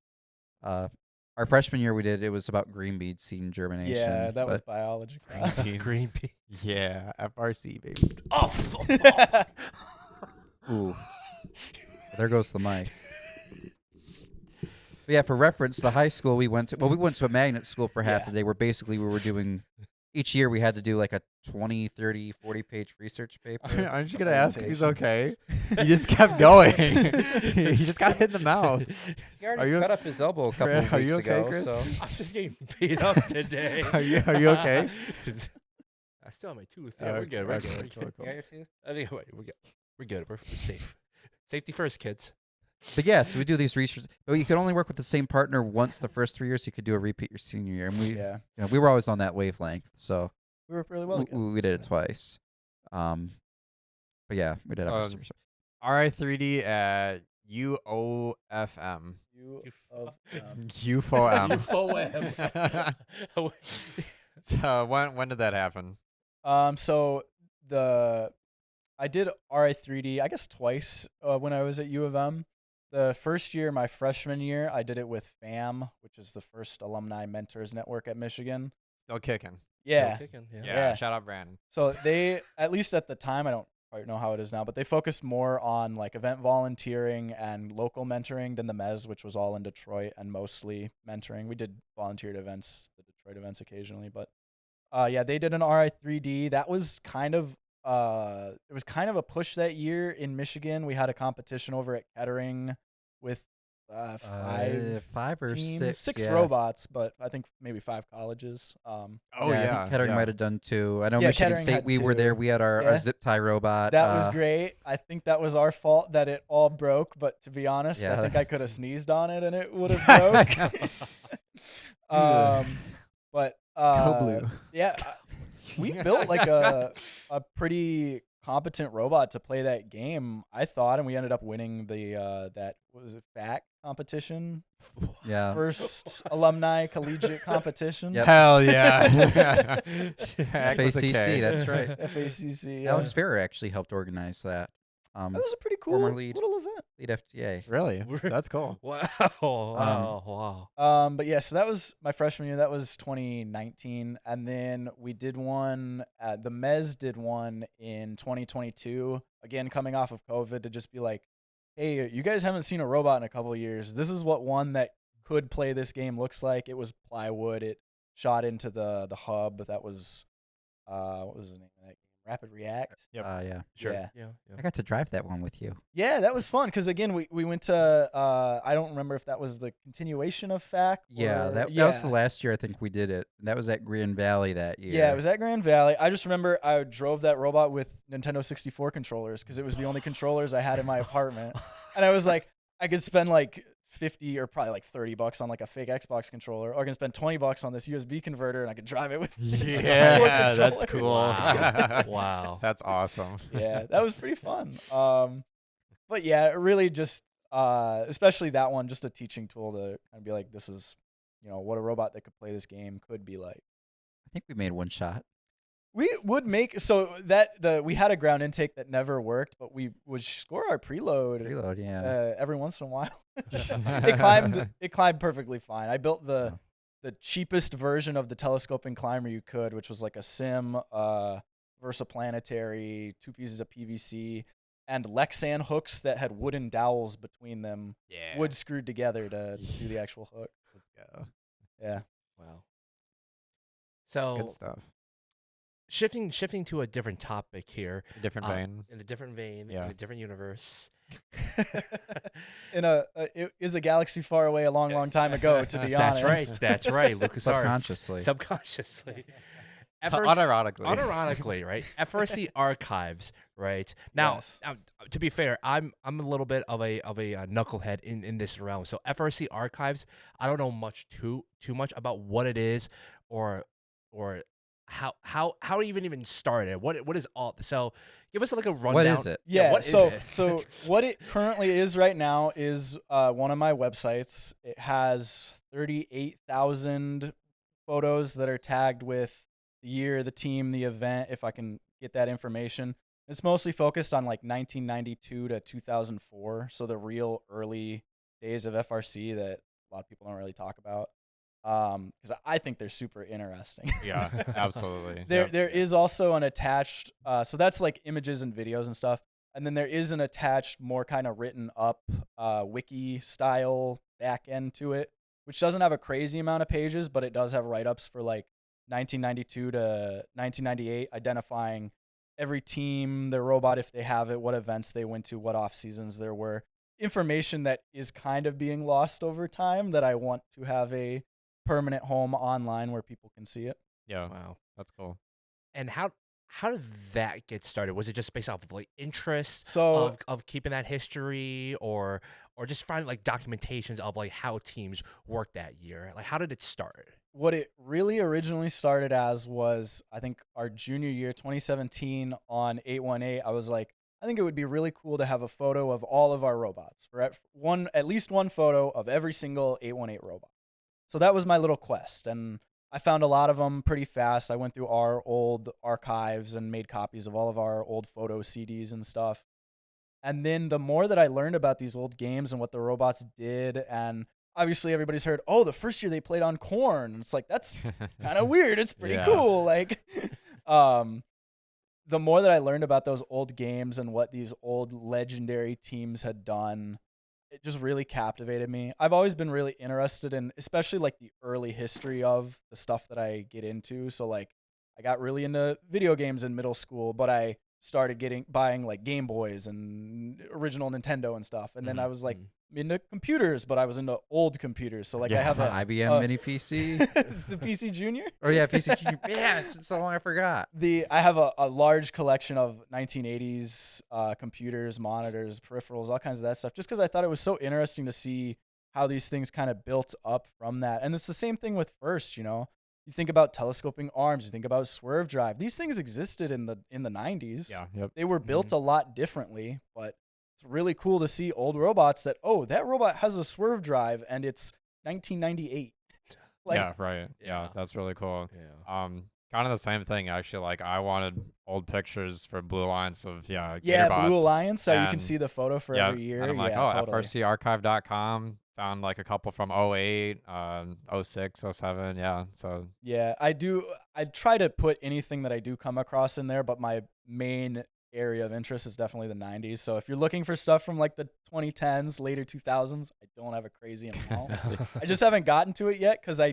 Our freshman year it was about green bead seed germination. Yeah, that was but biology Green class. beans. Green bean. Yeah, FRC baby. Oh. ooh, there goes the mic. But yeah, for reference, the high school we went to a magnet school for half Yeah. the day, where basically we were doing, each year we had to do like a 20, 30, 40-page research paper. Aren't you gonna ask if he's Presentation. okay? You just kept going. You just got hit in the mouth. He already Are you- cut up his elbow a couple of Are weeks you okay, ago. Chris? So I'm just getting beat up today. Are you okay? I still have my tooth. Yeah, we're good. We're Okay, good. We're cool, good. cool. You got your tooth? I think we're good. We're good. We're safe. Safety first, kids. But yeah, so we do these research. But you could only work with the same partner once the first 3 years. You could do a repeat your senior year, and Yeah, we were always on that wavelegth. So we were really well together. we did it twice. But yeah, we did FRC research. RI3D at UOFM. You of, UFOM. UFOM. So when did that happen? So I did RI3D I guess twice when I was at U of M. The first year, my freshman year, I did it with FAM, which is the first alumni mentors network at Michigan. Still kicking. Yeah. Kicking, Yeah. Yeah. Shout out Brandon. So they, at least at the time, I don't quite know how it is now, but they focused more on like event volunteering and local mentoring than the MES, which was all in Detroit and mostly mentoring. We did volunteered events, the Detroit events occasionally, but yeah, they did an RI3D. That was kind of it was kind of a push that year in Michigan. We had a competition over at Kettering with five or teams, 6 6 robots, but I think maybe 5 colleges. Oh I think Kettering might have done 2. I know Yeah, Michigan Kettering State. had We were there. 2. We had our Yeah. zip tie robot. That was great. I think that was our fault that it all broke, but to be honest, Yeah. I think I could have sneezed on it and it would have broke. But Go blue. yeah, we built like a pretty competent robot to play that game, I thought, and we ended up winning the that what was it, FAC competition, Yeah. first alumni collegiate competition. Yep. Hell yeah. Heck with a FACC, K. that's right. FACC. Alex Ferrer actually helped organize that. That was a pretty former cool lead. little event. Lead FTA. Really? That's cool. Wow. Wow. But yeah, so that was my freshman year. That was 2019. And then we did one, the MES did one in 2022, again, coming off of COVID, to just be like, hey, you guys haven't seen a robot in a couple of years. This is what one that could play this game looks like. It was plywood. It shot into the hub. That was, what was the name of that game? Rapid React. Yep. Yeah. Sure. Yeah. Yeah. I got to drive that one with you. Yeah, that was fun because again, we went to I don't remember if that was the continuation of FAC. Yeah, or- that was the last year I think we did it. That was at Grand Valley that year. Yeah, it was at Grand Valley. I just remember I drove that robot with Nintendo 64 controllers because it was the only controllers I had in my apartment, and I was like, I could spend like 50 or probably like $30 on like a fake Xbox controller, or I can spend $20 on this USB converter and I could drive it with 64 Yeah, that's controllers. cool. Wow. Wow. That's awesome. Yeah, that was pretty fun. But yeah, it really just especially that one, just a teaching tool to kind of be like, this is, what a robot that could play this game could be like. I think we made one shot. We would make we had a ground intake that never worked, but we would score our preload Reload, yeah. every once in a while. It climbed perfectly fine. I built the cheapest version of the telescoping climber you could, which was like a sim, versaplanetary, 2 pieces of PVC, and Lexan hooks that had wooden dowels between them, Yeah. wood screwed together to do the actual hook. Let's go. Yeah. Wow. So Good stuff. shifting to a different topic here. Different vein. In a different vein, Yeah. in a different universe. It is a galaxy far away, a long time ago. To be honest, That's right. LucasArts. Subconsciously. Unironically, right? FRC Archives, right? Now, Yes. to be fair, I'm a little bit of a knucklehead in this realm. So FRC Archives, I don't know too much about what it is, or how it even started. What is all? So give us like a rundown. What is it? Yeah. what is so it? so what it currently is right now is one of my websites. It has 38,000 photos that are tagged with the year, the team, the event. If I can get that information, it's mostly focused on like 1992 to 2004. So the real early days of FRC that a lot of people don't really talk about. Because I think they're super interesting. Yeah, absolutely. There is also an attached, so that's like images and videos and stuff. And then there is an attached, more kind of written up wiki style back end to it, which doesn't have a crazy amount of pages, but it does have write-ups for like 1992 to 1998, identifying every team, their robot if they have it, what events they went to, what off seasons there were. Information that is kind of being lost over time that I want to have a permanent home online where people can see it. Yeah. Wow. That's cool. And how did that get started? Was it just based off of like interest So of keeping that history, or just finding like documentations of like how teams worked that year? Like, how did it start? what it really originally started as was, I think, our junior year, 2017, on 818. I was like, I think it would be really cool to have a photo of all of our robots, for at least one photo of every single 818 robot. So that was my little quest, and I found a lot of them pretty fast. I went through our old archives and made copies of all of our old photo CDs and stuff. And then the more that I learned about these old games and what the robots did, and obviously everybody's heard, oh, the first year they played on corn. And it's like, that's kind of weird. It's pretty Yeah. cool. Like, the more that I learned about those old games and what these old legendary teams had done, it just really captivated me. I've always been really interested in, especially like the early history of the stuff that I get into. So like, I got really into video games in middle school, but I started buying like Game Boys and original Nintendo and stuff. And then I was like into computers, but I was into old computers. So like I have a IBM Mini PC. the PC Junior. Oh yeah, PC Junior. Yeah, it's been so long I forgot. I have a large collection of 1980s computers, monitors, peripherals, all kinds of that stuff, just because I thought it was so interesting to see how these things kind of built up from that. And it's the same thing with FIRST, you know. You think about telescoping arms, you think about swerve drive. These things existed in the 90s. Yeah. Yep. They were built a lot differently, but it's really cool to see old robots that, oh, that robot has a swerve drive and it's 1998. Like, Yeah. Right. Yeah. That's really cool. Yeah. Kind of the same thing actually. Like I wanted old pictures for Blue Alliance of yeah, KitBots. Blue Alliance, so you can and- see the photo for Yeah, every year. and I'm like, yeah, oh, totally. FRCarchive.com. Found like a couple from 08, 06, 07. Yeah. So Yeah, I try to put anything that I do come across in there, but my main area of interest is definitely the 90s. So if you're looking for stuff from like the 2010s, later 2000s, I don't have a crazy amount. I just haven't gotten to it yet because I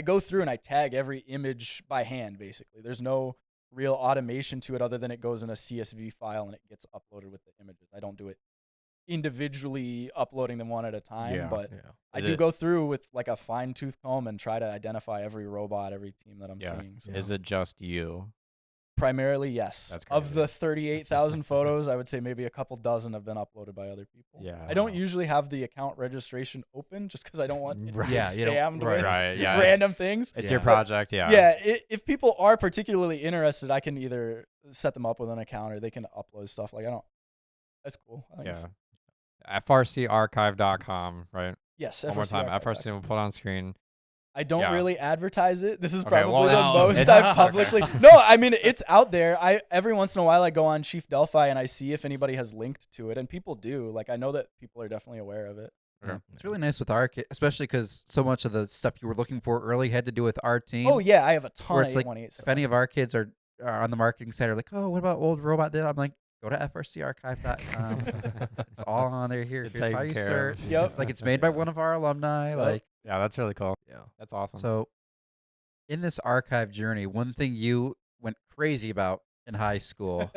go through and I tag every image by hand, basically. There's no real automation to it other than it goes in a CSV file and it gets uploaded with the images. I don't do it individually uploading them one at a time, Yeah. but Yeah. I Is do it- go through with like a fine tooth comb and try to identify every robot, every team that I'm Yeah. seeing. So. Is it just you? Primarily, yes. That's Of crazy. the 38,000 photos, I would say maybe a couple dozen have been uploaded by other people. Yeah. I don't usually have the account registration open just because I don't want it to Right. get Yeah, you don't- spammed right. with Right. Yeah. It's, random things. it's your Yeah. project. Yeah. Yeah, if people are particularly interested, I can either set them up with an account or they can upload stuff. Like, that's cool. I think Yeah. it's- FRCarchive.com. Right. Yes, One more FRC time. Archive. FRC will put on screen. I don't Yeah. really advertise it. This is Okay, probably well, the it's- most it's- I've publicly. No, I mean it's out there. Every once in a while I go on Chief Delphi and I see if anybody has linked to it, and people do. Like I know that people are definitely aware of it. Yeah. It's really nice with our kit, especially because so much of the stuff you were looking for early had to do with our team. Oh yeah, I have a ton Where of it's like, 818 if stuff. any of our kids are on the marketing side are like, oh, what about old robot? I'm like, go to FRCarchive.com. It's all on there here. It's Here's how taken you care search. of. Yep. Like it's made by one of our alumni. Yep. Like Yeah, that's really cool. Yeah. That's awesome. so. in this archive journey, one thing you went crazy about in high school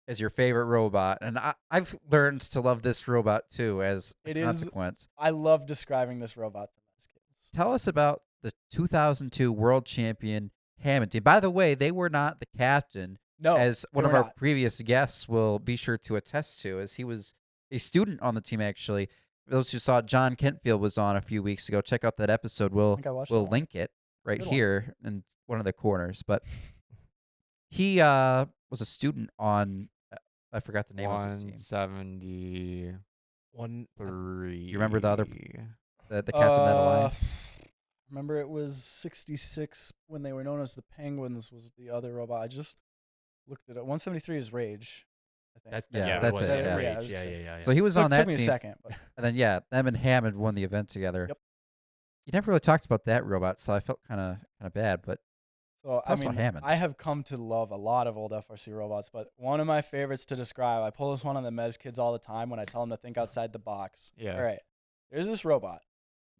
is your favorite robot, and I've learned to love this robot too as a It is- consequence. I love describing this robot to those kids. Tell us about the 2002 world champion Hammond team. By the way, they were not the captain, No, as one they of were our not. previous guests will be sure to attest to, as he was a student on the team. Actually, for those who saw, John Kentfield was on a few weeks ago. Check out that episode. I think I watched that We'll one. link it right Good one. here in one of the corners. But he was a student on. I forgot the name of his team. 173. One. You remember the other the captain of that alliance? Remember, it was 66 when they were known as the Penguins. Was the other robot? I just looked at it. 173 is Rage. I think. Yeah, it that's was, it, Yeah, yeah. I was yeah, just yeah, saying. yeah, yeah. So he was on that took me team, a second, but and then them and Hammond won the event together. Yep. You never really talked about that robot, so I felt kind of bad. But so Tell us about Hammond. I have come to love a lot of old FRC robots, but one of my favorites to describe, I pull this one on the Mez kids all the time when I tell them to think outside the box. Yeah. All right, there's this robot.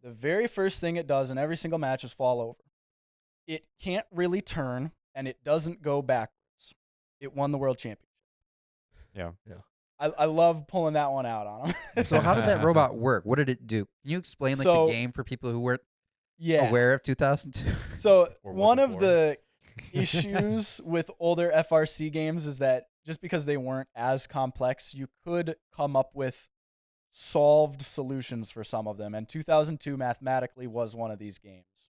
The very first thing it does in every single match is fall over. It can't really turn, and it doesn't go backwards. It won the world championship. Yeah. I love pulling that one out on them. so how did that robot work? What did it do? Can you explain So- the game for people who weren't Yeah. aware of 2002? So Or one wasn't of born. the issues with older FRC games is that just because they weren't as complex, you could come up with solved solutions for some of them. And 2002 mathematically was one of these games.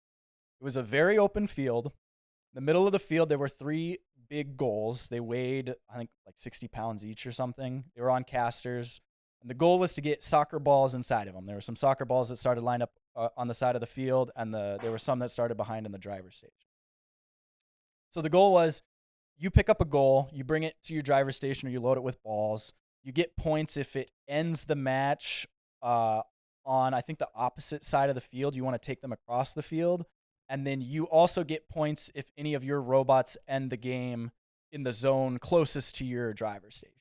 It was a very open field. In the middle of the field, there were 3 big goals. They weighed, I think, like 60 pounds each or something. They were on casters. And the goal was to get soccer balls inside of them. There were some soccer balls that started lined up on the side of the field, and there were some that started behind in the driver's station. So the goal was you pick up a goal, you bring it to your driver's station, or you load it with balls. You get points if it ends the match on, I think, the opposite side of the field. You want to take them across the field. And then you also get points if any of your robots end the game in the zone closest to your driver's station.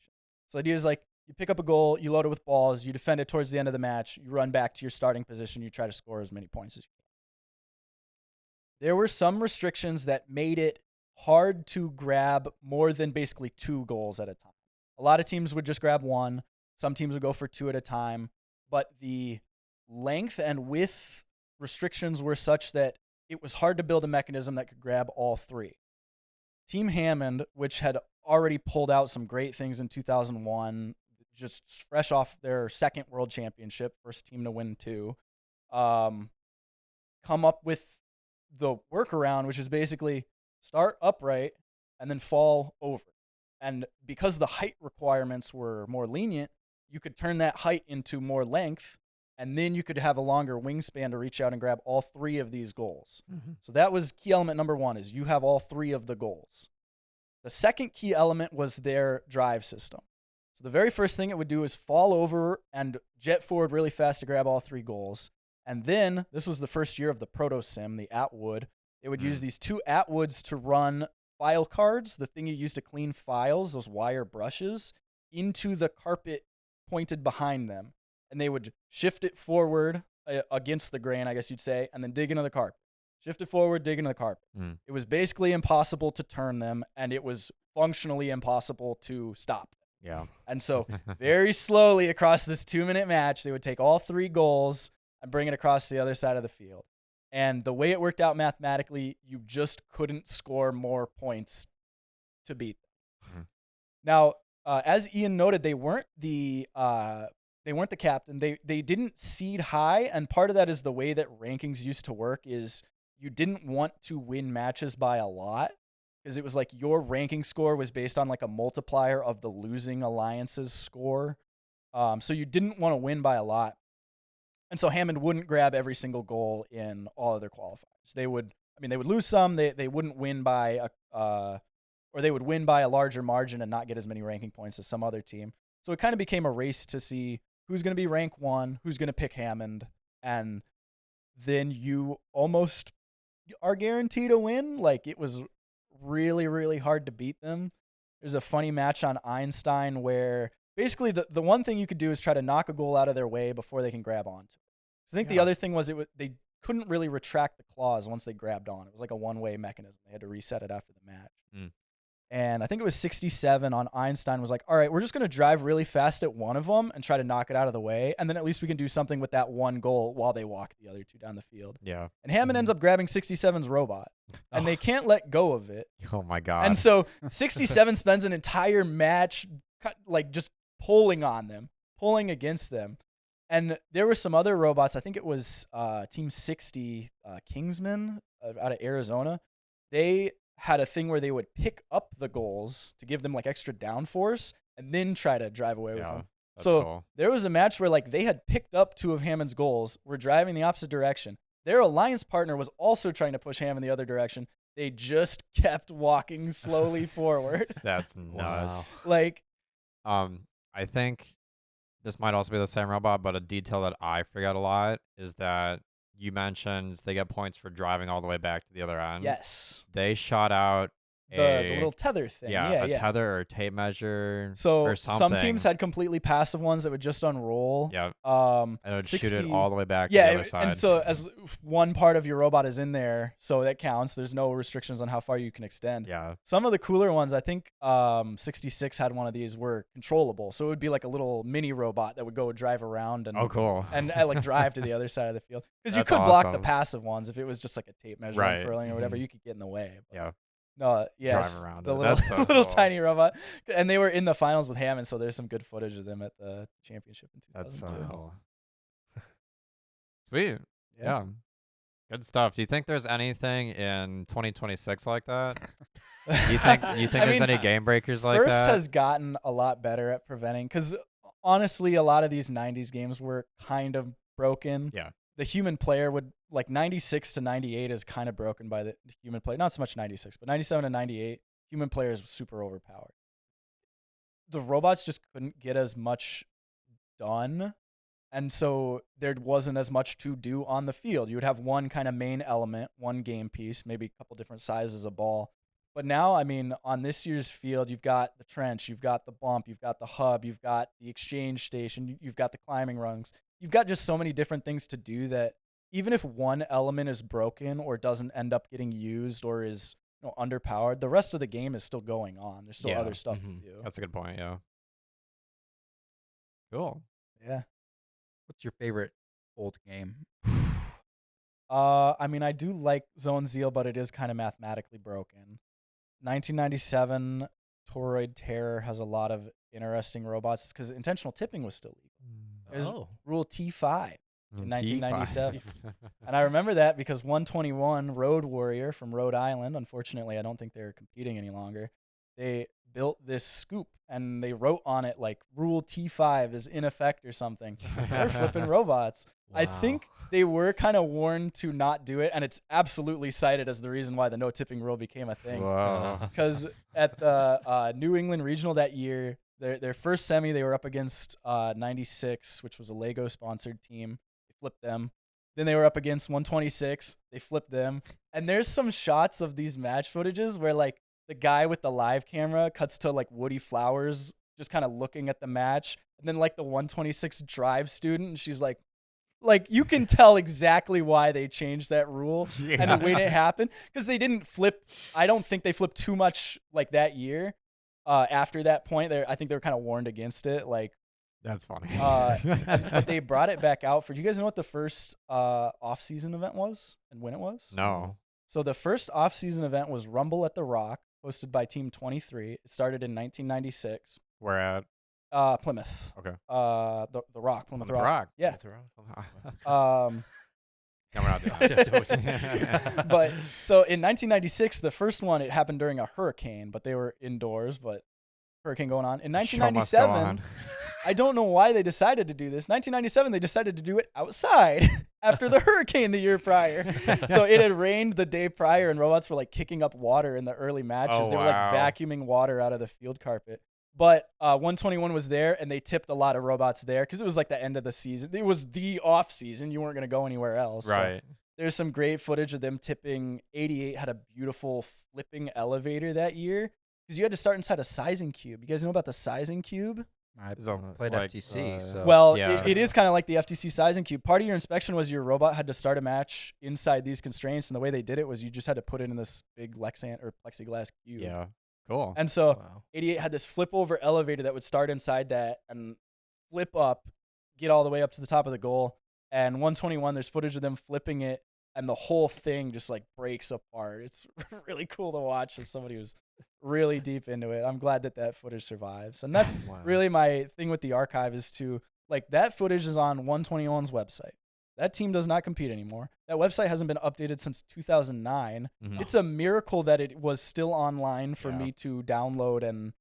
So the idea is like you pick up a goal, you load it with balls, you defend it towards the end of the match, you run back to your starting position, you try to score as many points as you can. There were some restrictions that made it hard to grab more than basically 2 goals at a time. A lot of teams would just grab 1. Some teams would go for 2 at a time. But the length and width restrictions were such that it was hard to build a mechanism that could grab all 3. Team Hammond, which had already pulled out some great things in 2001, just fresh off their second world championship, first team to win 2, come up with the workaround, which is basically start upright and then fall over. And because the height requirements were more lenient, you could turn that height into more length, and then you could have a longer wingspan to reach out and grab all 3 of these goals. Mm-hmm. So that was key element number 1, is you have all 3 of the goals. The second key element was their drive system. So the very first thing it would do is fall over and jet forward really fast to grab all 3 goals. And then, this was the first year of the Proto Sim, the Atwood. They would use these 2 Atwoods to run file cards, the thing you use to clean files, those wire brushes, into the carpet pointed behind them. And they would shift it forward against the grain, I guess you'd say, and then dig into the carpet. Shift it forward, dig into the carpet. Mm. It was basically impossible to turn them, and it was functionally impossible to stop them. Yeah. And so very slowly across this 2-minute match, they would take all 3 goals and bring it across to the other side of the field. And the way it worked out mathematically, you just couldn't score more points to beat them. Mhm. Now, as Ian noted, they weren't the captain. They didn't seed high, and part of that is the way that rankings used to work is you didn't want to win matches by a lot, because it was like your ranking score was based on like a multiplier of the losing alliance's score. So you didn't want to win by a lot. And so Hammond wouldn't grab every single goal in all of their qualifiers. They would lose some. They wouldn't win by or they would win by a larger margin and not get as many ranking points as some other team. So it kind of became a race to see who's going to be rank 1, who's going to pick Hammond, and then you almost are guaranteed a win. Like, it was really, really hard to beat them. There's a funny match on Einstein where basically the one thing you could do is try to knock a goal out of their way before they can grab onto it. So I think the other thing was they couldn't really retract the claws once they grabbed on. It was like a one-way mechanism. They had to reset it after the match. Mm. And I think it was 67 on Einstein was like, all right, we're just going to drive really fast at one of them and try to knock it out of the way. And then at least we can do something with that one goal while they walk the other two down the field. Yeah. And Hammond ends up grabbing 67's robot. And they can't let go of it. Oh my God. And so 67 spends an entire match like just pulling on them, pulling against them. And there were some other robots. I think it was Team 60 Kingsman out of Arizona. They had a thing where they would pick up the goals to give them like extra downforce and then try to drive away with them. that's So cool. there was a match where like they had picked up two of Hammond's goals, were driving the opposite direction. Their alliance partner was also trying to push Hammond the other direction. They just kept walking slowly forward. That's nuts. Wow. Like, I think this might also be the same robot, but a detail that I forget a lot is that you mentioned they get points for driving all the way back to the other end. yes. They shot out The little tether thing. a Yeah. tether or tape measure So or some teams something. had completely passive ones that would just unroll. Yeah. And And it would shoot it all the way back to Yeah, the other side. and so as one part of your robot is in there, so that counts. There's no restrictions on how far you can extend. yeah. Some of the cooler ones, I think 66 had one of these, were controllable. So it would be like a little mini robot that would go drive around and Oh, cool. and like drive to the other side of the field. Because you That's could block the awesome. passive ones if it was just like a tape measure Right. unfurling or whatever. Mhm. You could get in the way. But Yeah. no, yes, around the it. little That's so little cool. tiny robot, and they were in the finals with Hammond. So there's some good footage of them at the championship in That's 2002. so cool. Sweet. Yeah. Yeah. Good stuff. Do you think there's anything in 2026 like that? You think I there's mean, any game breakers like First that? has gotten a lot better at preventing, because honestly, a lot of these 90s games were kind of broken. Yeah. The human player would, like 96 to 98 is kind of broken by the human player. Not so much 96, but 97 to 98, human player is super overpowered. The robots just couldn't get as much done. And so there wasn't as much to do on the field. You would have one kind of main element, one game piece, maybe a couple different sizes of ball. But now, I mean, on this year's field, you've got the trench, you've got the bump, you've got the hub, you've got the exchange station, you've got the climbing rungs. You've got just so many different things to do that even if one element is broken or doesn't end up getting used or is underpowered, the rest of the game is still going on. There's still Yeah. other stuff Mhm. to do. That's a good point. Yeah. Cool. Yeah. What's your favorite old game? I mean, I do like Zone Zeal, but it is kind of mathematically broken. 1997 Toroid Terror has a lot of interesting robots because intentional tipping was still legal. There's Oh. Rule T5. In 1997. T5. And I remember that because 121 Road Warrior from Rhode Island, unfortunately, I don't think they're competing any longer. They built this scoop and they wrote on it like Rule T5 is in effect or something. They're flipping robots. I think they were kind of warned to not do it, and it's absolutely cited as the reason why the no tipping rule became a thing. Whoa. Because at the New England Regional that year, their first semi, they were up against 96, which was a Lego-sponsored team. They flipped them. Then they were up against 126. They flipped them. And there's some shots of these match footages where, like, the guy with the live camera cuts to, like, Woody Flowers just kind of looking at the match. And then, like, the 126 drive student, and she's like, you can tell exactly why they changed that rule and when it happened. Because they didn't flip. I don't think they flipped too much, like, that year. After that point, I think they were kind of warned against it. Like, That's funny. but they brought it back out for. Do you guys know what the first off-season event was and when it was? No. So the first off-season event was Rumble at the Rock, hosted by Team 23. It started in 1996. We're at Plymouth. okay. The Rock, Plymouth Rock. Yeah. No, we're not doing that. But so in 1996, the first one, it happened during a hurricane, but they were indoors, but hurricane going on. In The show must go 1997, on. I don't know why they decided to do this. 1997, they decided to do it outside after the hurricane the year prior. So it had rained the day prior, and robots were like kicking up water in the early matches. Oh, they were wow. like vacuuming water out of the field carpet. But 121 was there, and they tipped a lot of robots there because it was like the end of the season. It was the off season. You weren't going to go anywhere else. So Right. there's some great footage of them tipping. 88 had a beautiful flipping elevator that year because you had to start inside a sizing cube. You guys know about the sizing cube? I So, played like, FTC, so Well, Yeah. it is kind of like the FTC sizing cube. Part of your inspection was your robot had to start a match inside these constraints, and the way they did it was you just had to put it in this big Lexan or plexiglass cube. Yeah. Cool. And so Wow. 88 had this flip over elevator that would start inside that and flip up, get all the way up to the top of the goal. And 121, there's footage of them flipping it, and the whole thing just like breaks apart. It's really cool to watch as somebody who's really deep into it. I'm glad that that footage survives. And that's Wow. really my thing with the archive is to, like, that footage is on 121's website. That team does not compete anymore. That website hasn't been updated since 2009. Mhm. It's a miracle that it was still online for Yeah. me to download and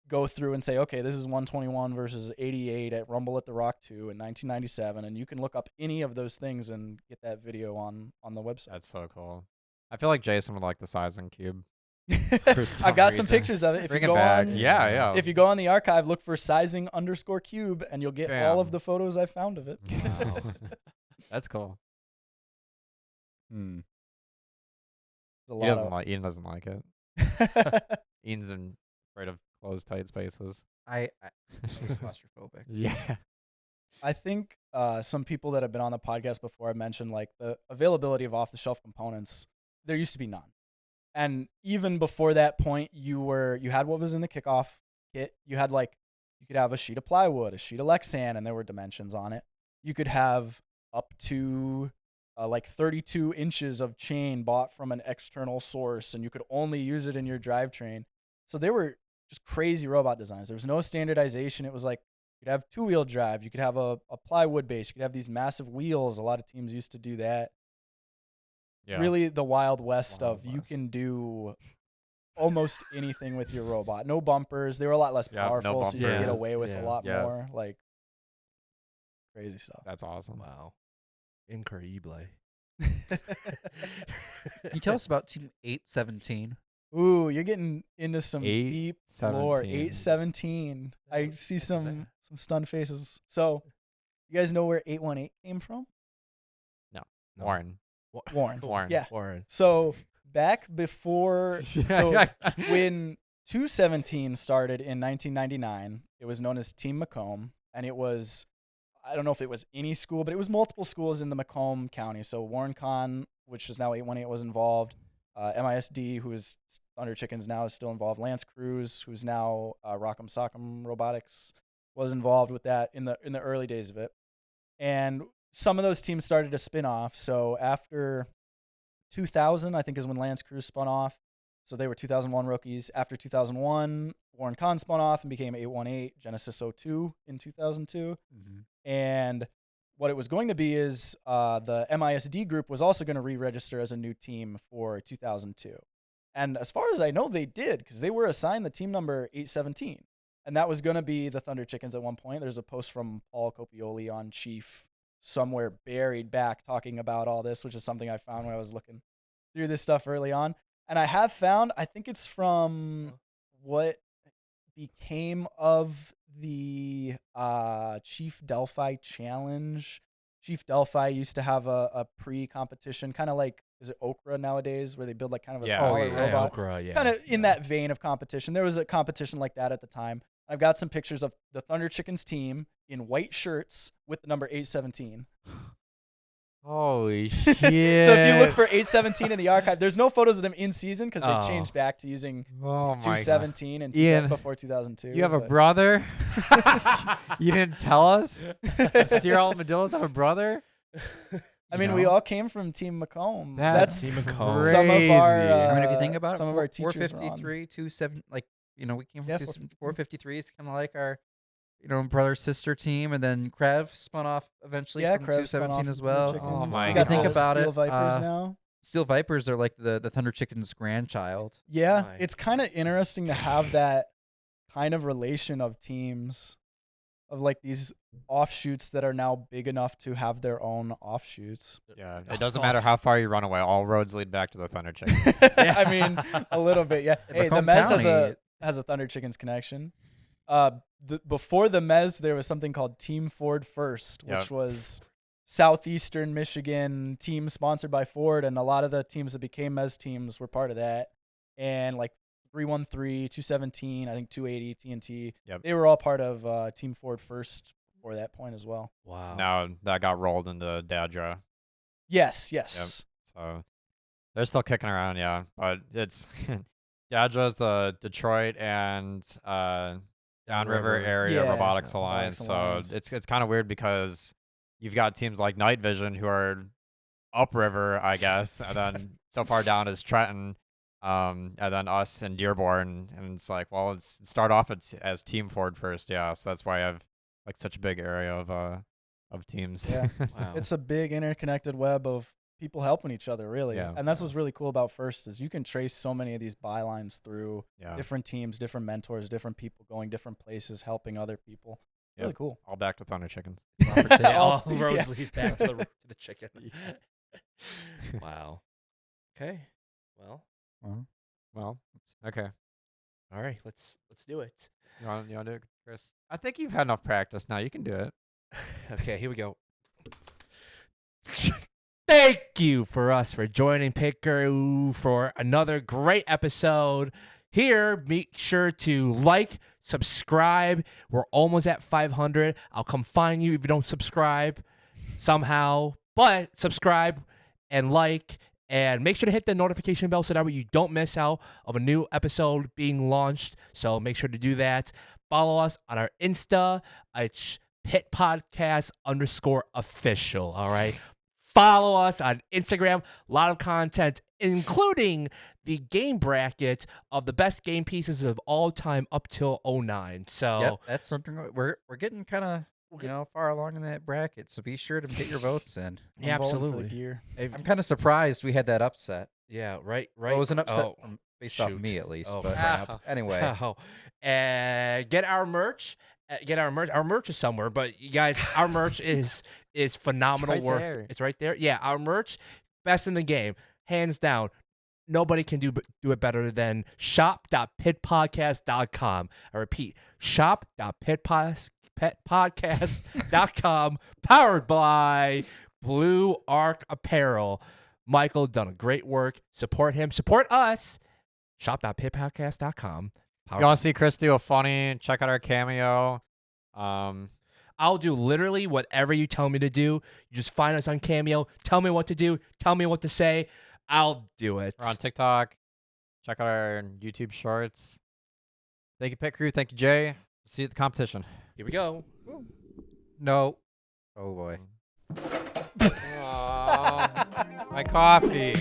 go through and say, okay, this is 121 versus 88 at Rumble at the Rock 2 in 1997. And you can look up any of those things and get that video on the website. That's so cool. I feel like Jason would like the sizing cube. I've got some reason. pictures of it. If Bring you it go back. on, Yeah, yeah. if you go on the archive, look for sizing_cube, and you'll get all of Bam. the photos I found of it. Wow. That's cool. Hmm. There's a He lot doesn't of- like. Ian doesn't like it. Ian's afraid of closed, tight spaces. I claustrophobic. Yeah. I think some people that have been on the podcast before have mentioned like the availability of off-the-shelf components. There used to be none, and even before that point, you had what was in the kickoff kit. You had like you could have a sheet of plywood, a sheet of Lexan, and there were dimensions on it. You could have up to like 32 inches of chain bought from an external source, and you could only use it in your drivetrain. So they were just crazy robot designs. There was no standardization. It was like you could have two-wheel drive. You could have a plywood base. You could have these massive wheels. A lot of teams used to do that. Yeah. Really the Wild West Wild of you West. can do almost anything with your robot. No bumpers. They were a lot less Yeah, no powerful, so you could get bumpers. away with Yeah. a lot Yeah. more. Like, crazy stuff. That's awesome. Wow. Increíble. Can you tell us about Team 817? Ooh, you're getting into some Eight deep lore. 17. 817. I see some stunned faces. So, you guys know where 818 came from? No. Warren. Warren. Warren. Yeah. Warren. So, back before, so when 217 started in 1999, it was known as Team Macomb, and it was, I don't know if it was any school, but it was multiple schools in the Macomb County. So Warren Con, which is now 818, was involved. MISD, who is Thunder Chickens now, is still involved. Lance Cruz, who's now Rock'em Sock'em Robotics, was involved with that in the early days of it. And some of those teams started to spin off. So after 2000, I think, is when Lance Cruz spun off. So they were 2001 rookies. After 2001, Warren Con spun off and became 818 Genesis 02 in 2002. And what it was going to be is the MISD group was also going to re-register as a new team for 2002. And as far as I know, they did, because they were assigned the team number 817. And that was going to be the Thunder Chickens at one point. There's a post from Paul Copioli on Chief somewhere buried back talking about all this, which is something I found when I was looking through this stuff early on. And I have found, I think it's from what became of the Chief Delphi Challenge. Chief Delphi used to have a pre-competition, kind of like, is it Okra nowadays, where they build like kind of a Yeah. smaller yeah. robot? Okra, yeah. Kind of in that vein of competition. There was a competition like that at the time. I've got some pictures of the Thunder Chickens team in white shirts with the number 817. Holy shit. So if you look for 817 in the archive, there's no photos of them in season because they Oh. changed back to using Oh my God. 217 and Ian, before 2002. You have a but- brother? You didn't tell us? Steer Armadillos have a brother? I mean, we all came from Team Macomb. That's That's Team Macomb. crazy. some of our. I mean, if you think about it, some of our teachers were on. 453, 27, like, you know, we came from Yeah, 453. It's kind of like our, you know, brother sister team, and then Krev spun off eventually Yeah, from Krev spun 217 off as from Thunder well. Chickens. Oh my We got God. the Think about Steel it, Vipers now. Steel Vipers are like the Thunder Chicken's grandchild. Yeah, Nice. it's kind of interesting to have that kind of relation of teams, of like these offshoots that are now big enough to have their own offshoots. Yeah, it doesn't matter how far you run away. All roads lead back to the Thunder Chickens. I mean, a little bit, yeah. In Hey, the Macomb Mez County, has a Thunder Chickens connection. Before the Mez, there was something called Team Ford First, which Yep. was Southeastern Michigan team sponsored by Ford, and a lot of the teams that became Mez teams were part of that. And like 313, 217, I think 280, TNT. Yep. They were all part of Team Ford First before that point as well. Wow. Now that got rolled into Dadra. Yes. So they're still kicking around, yeah. But it's Dadra's the Detroit and Downriver Area Yeah, Robotics Robotics Alliance. Alliance. So it's kind of weird because you've got teams like Night Vision who are upriver, I guess, and then so far down is Trenton, and then us and Dearborn, and it's like, well, it's start off as Team Ford First, yeah. So that's why I have like such a big area of teams. Yeah. Wow. It's a big interconnected web of people helping each other, really. Yeah. And that's what's really cool about First is you can trace so many of these bylines through Yeah. different teams, different mentors, different people going different places, helping other people. Really Yep. cool. All back to Thunder Chickens. Yeah, all Also- roads yeah. lead back to the chicken. Wow. Okay. Well, Well, okay. all right. Let's do it. You want to do it, Chris? I think you've had enough practice now. You can do it. Okay, here we go. Thank you for joining Pit Crew for another great episode. Here, make sure to like, subscribe. We're almost at 500. I'll come find you if you don't subscribe somehow. But subscribe and like, and make sure to hit the notification bell so that way you don't miss out of a new episode being launched. So make sure to do that. Follow us on our Insta. It's Pit Podcast _official. All right. Follow us on Instagram. A lot of content, including the game bracket of the best game pieces of all time up till 09. So Yep, that's something we're getting kind of far along in that bracket. So be sure to get your votes in. yeah, I'm voting for the absolutely. gear. I'm kind of surprised we had that upset. Yeah, right. Well, it was an upset Oh, based off of shoot. me at least. Oh, but crap. anyway, Oh, and get our merch. Our merch is somewhere, but you guys, our merch is phenomenal right work. there. It's right there. Yeah, our merch, best in the game, hands down. Nobody can do it better than shop.pitpodcast.com. I repeat, shop.pitpodcast.com, powered by Blue Arc Apparel. Michael done a great work. Support him. Support us. Shop.pitpodcast.com. If you want to see Chris do a funny, check out our cameo. I'll do literally whatever you tell me to do. You just find us on Cameo. Tell me what to do. Tell me what to say. I'll do it. We're on TikTok. Check out our YouTube shorts. Thank you, Pit Crew. Thank you, Jay. See you at the competition. Here we go. no. Oh boy. Aw, my coffee.